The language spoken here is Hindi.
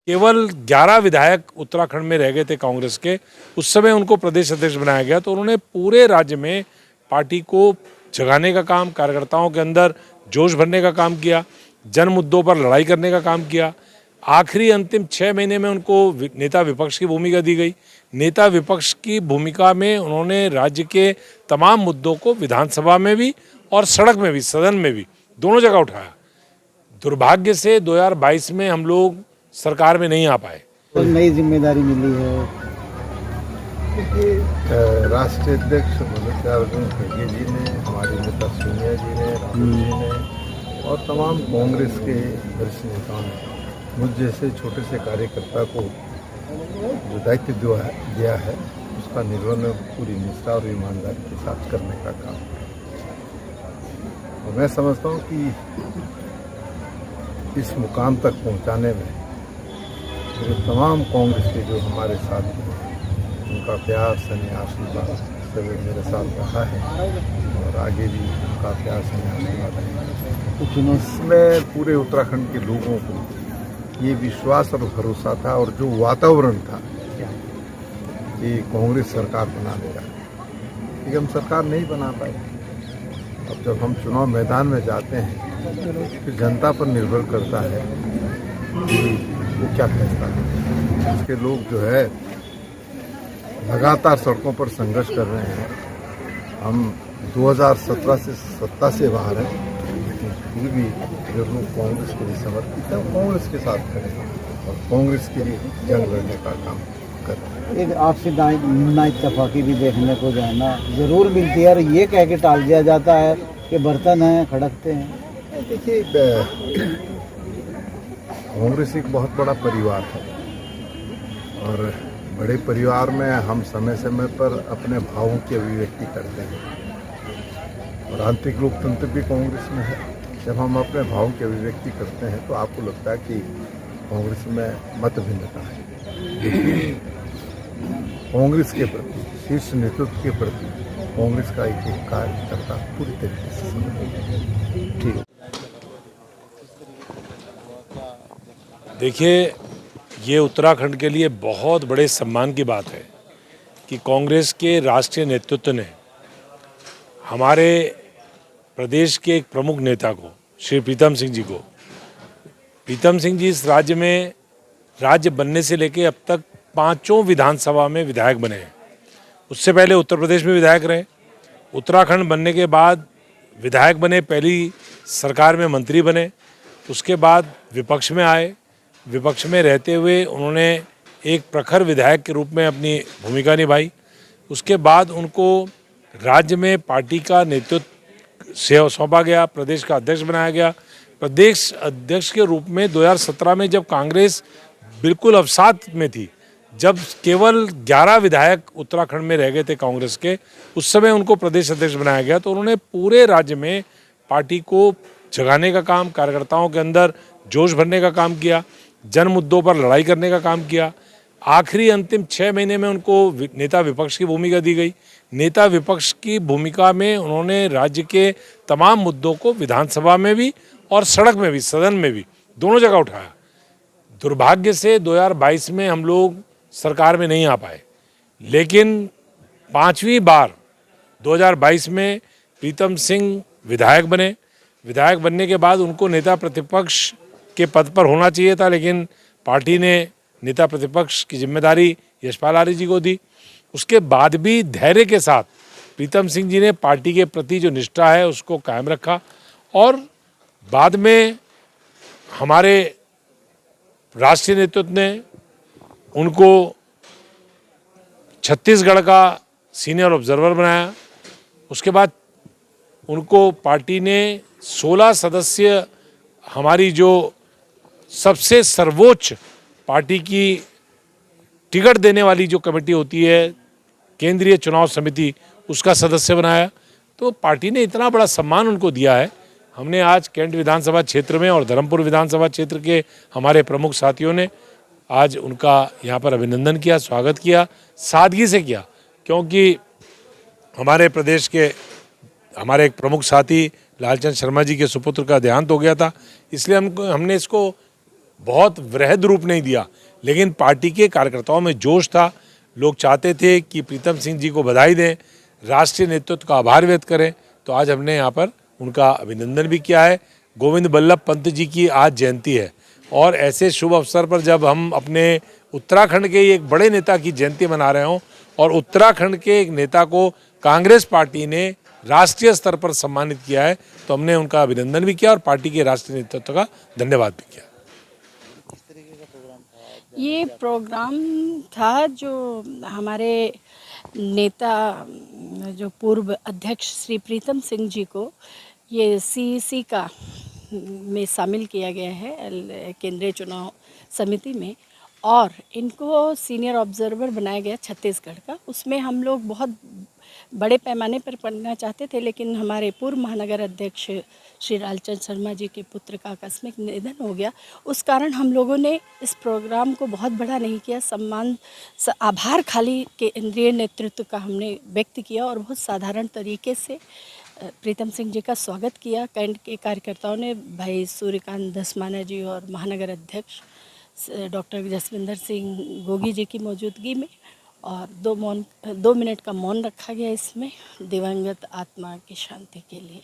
केवल 11 विधायक उत्तराखंड में रह गए थे कांग्रेस के, उस समय उनको प्रदेश अध्यक्ष बनाया गया। तो उन्होंने पूरे राज्य में पार्टी को जगाने का काम, कार्यकर्ताओं के अंदर जोश भरने का काम किया, जन मुद्दों पर लड़ाई करने का काम किया। आखिरी अंतिम 6 महीने में उनको नेता विपक्ष की भूमिका दी गई। नेता विपक्ष की भूमिका में उन्होंने राज्य के तमाम मुद्दों को विधानसभा में भी और सड़क में भी, सदन में भी, दोनों जगह उठाया। दुर्भाग्य से 2022 में हम लोग सरकार में नहीं आ पाए। तो नई जिम्मेदारी मिली है। राष्ट्रीय अध्यक्ष मल्लिकार्जुन खड़गे जी ने, हमारे नेता सोनिया जी ने, राहुल जी ने और तमाम कांग्रेस के वरिष्ठ नेताओं ने मुझ जैसे छोटे से कार्यकर्ता को जो दायित्व दिया है उसका निर्वहन पूरी निष्ठा और ईमानदारी के साथ करने का काम। और मैं समझता हूँ कि इस मुकाम तक पहुँचाने में मेरे तमाम कांग्रेस के जो हमारे साथी हैं उनका प्यार, स्नेह, आशीर्वाद सब मेरे साथ रहा है और आगे भी उनका प्यार, स्नेह, आशीर्वाद रहेगा। इसमें पूरे उत्तराखंड के लोगों को ये विश्वास और भरोसा था और जो वातावरण था कि कांग्रेस सरकार बना देगा, लेकिन हम सरकार नहीं बना पाए। अब जब हम चुनाव मैदान में जाते हैं तो जनता पर निर्भर करता है कि वो क्या फैसला करते हैं। इसके लोग जो है लगातार सड़कों पर संघर्ष कर रहे हैं। हम 2017 से सत्ता से बाहर हैं, लेकिन फिर भी जो लोग कांग्रेस के लिए समर्पित हैं कांग्रेस के साथ खड़े हैं और कांग्रेस के लिए जंग लड़ने का काम कर रहे हैं। एक आपसी ना इत्तेफाकी भी देखने को जाना जरूर मिलती है और ये कह के टाल दिया जाता है कि बर्तन हैं खड़कते हैं। देखिए, कांग्रेस एक बहुत बड़ा परिवार है और बड़े परिवार में हम समय समय पर अपने भावों की अभिव्यक्ति करते हैं और आंतरिक लोकतंत्र भी कांग्रेस में है। जब हम अपने भावों की अभिव्यक्ति करते हैं तो आपको लगता है कि कांग्रेस में मत भिन्नता है, लेकिन कांग्रेस के प्रति, शीर्ष नेतृत्व के प्रति कांग्रेस का एक कार्यकर्ता पूरी तरीके से समझ। ठीक। देखिए, ये उत्तराखंड के लिए बहुत बड़े सम्मान की बात है कि कांग्रेस के राष्ट्रीय नेतृत्व ने हमारे प्रदेश के एक प्रमुख नेता को, श्री प्रीतम सिंह जी को, प्रीतम सिंह जी इस राज्य में राज्य बनने से लेकर अब तक 5 विधानसभा में विधायक बने हैं। उससे पहले उत्तर प्रदेश में विधायक रहे, उत्तराखंड बनने के बाद विधायक बने, पहली सरकार में मंत्री बने, उसके बाद विपक्ष में आए। विपक्ष में रहते हुए उन्होंने एक प्रखर विधायक के रूप में अपनी भूमिका निभाई। उसके बाद उनको राज्य में पार्टी का नेतृत्व सौंपा गया, प्रदेश का अध्यक्ष बनाया गया। प्रदेश अध्यक्ष के रूप में 2017 में जब कांग्रेस बिल्कुल अवसाद में थी, जब केवल 11 विधायक उत्तराखंड में रह गए थे कांग्रेस के, उस समय उनको प्रदेश अध्यक्ष बनाया गया। तो उन्होंने पूरे राज्य में पार्टी को जगाने का काम, कार्यकर्ताओं के अंदर जोश भरने का काम किया, जन मुद्दों पर लड़ाई करने का काम किया। आखिरी अंतिम 6 महीने में उनको नेता विपक्ष की भूमिका दी गई। नेता विपक्ष की भूमिका में उन्होंने राज्य के तमाम मुद्दों को विधानसभा में भी और सड़क में भी, सदन में भी, दोनों जगह उठाया। दुर्भाग्य से 2022 में हम लोग सरकार में नहीं आ पाए, लेकिन 5वीं बार 2022 में प्रीतम सिंह विधायक बने। विधायक बनने के बाद उनको नेता प्रतिपक्ष के पद पर होना चाहिए था, लेकिन पार्टी ने नेता प्रतिपक्ष की जिम्मेदारी यशपाल आर्य जी को दी। उसके बाद भी धैर्य के साथ प्रीतम सिंह जी ने पार्टी के प्रति जो निष्ठा है उसको कायम रखा और बाद में हमारे राष्ट्रीय नेतृत्व ने उनको छत्तीसगढ़ का सीनियर ऑब्जर्वर बनाया। उसके बाद उनको पार्टी ने 16 सदस्य, हमारी जो सबसे सर्वोच्च पार्टी की टिकट देने वाली जो कमेटी होती है, केंद्रीय चुनाव समिति, उसका सदस्य बनाया। तो पार्टी ने इतना बड़ा सम्मान उनको दिया है। हमने आज कैंट विधानसभा क्षेत्र में और धर्मपुर विधानसभा क्षेत्र के हमारे प्रमुख साथियों ने आज उनका यहाँ पर अभिनंदन किया, स्वागत किया, सादगी से किया, क्योंकि हमारे प्रदेश के हमारे एक प्रमुख साथी लालचंद शर्मा जी के सुपुत्र का देहांत हो गया था। इसलिए हमने इसको बहुत वृहद रूप नहीं दिया, लेकिन पार्टी के कार्यकर्ताओं में जोश था। लोग चाहते थे कि प्रीतम सिंह जी को बधाई दें, राष्ट्रीय नेतृत्व का आभार व्यक्त करें, तो आज हमने यहाँ पर उनका अभिनंदन भी किया है। गोविंद बल्लभ पंत जी की आज जयंती है और ऐसे शुभ अवसर पर जब हम अपने उत्तराखंड के एक बड़े नेता की जयंती मना रहे हों और उत्तराखंड के एक नेता को कांग्रेस पार्टी ने राष्ट्रीय स्तर पर सम्मानित किया है, तो हमने उनका अभिनंदन भी किया और पार्टी के राष्ट्रीय नेतृत्व का धन्यवाद भी किया। ये प्रोग्राम था जो हमारे नेता जो पूर्व अध्यक्ष श्री प्रीतम सिंह जी को ये सीईसी का में शामिल किया गया है केंद्रीय चुनाव समिति में, और इनको सीनियर ऑब्जर्वर बनाया गया छत्तीसगढ़ का। उसमें हम लोग बहुत बड़े पैमाने पर करना चाहते थे, लेकिन हमारे पूर्व महानगर अध्यक्ष श्री लालचंद शर्मा जी के पुत्र का आकस्मिक निधन हो गया। उस कारण हम लोगों ने इस प्रोग्राम को बहुत बड़ा नहीं किया, आभार खाली केंद्रीय नेतृत्व का हमने व्यक्त किया और बहुत साधारण तरीके से प्रीतम सिंह जी का स्वागत किया। कैंट के कार्यकर्ताओं ने भाई सूर्यकांत धस्माना जी और महानगर अध्यक्ष डॉक्टर जसविंदर सिंह गोगी जी की मौजूदगी में और 2 मिनट का मौन रखा गया इसमें दिवंगत आत्मा की शांति के लिए।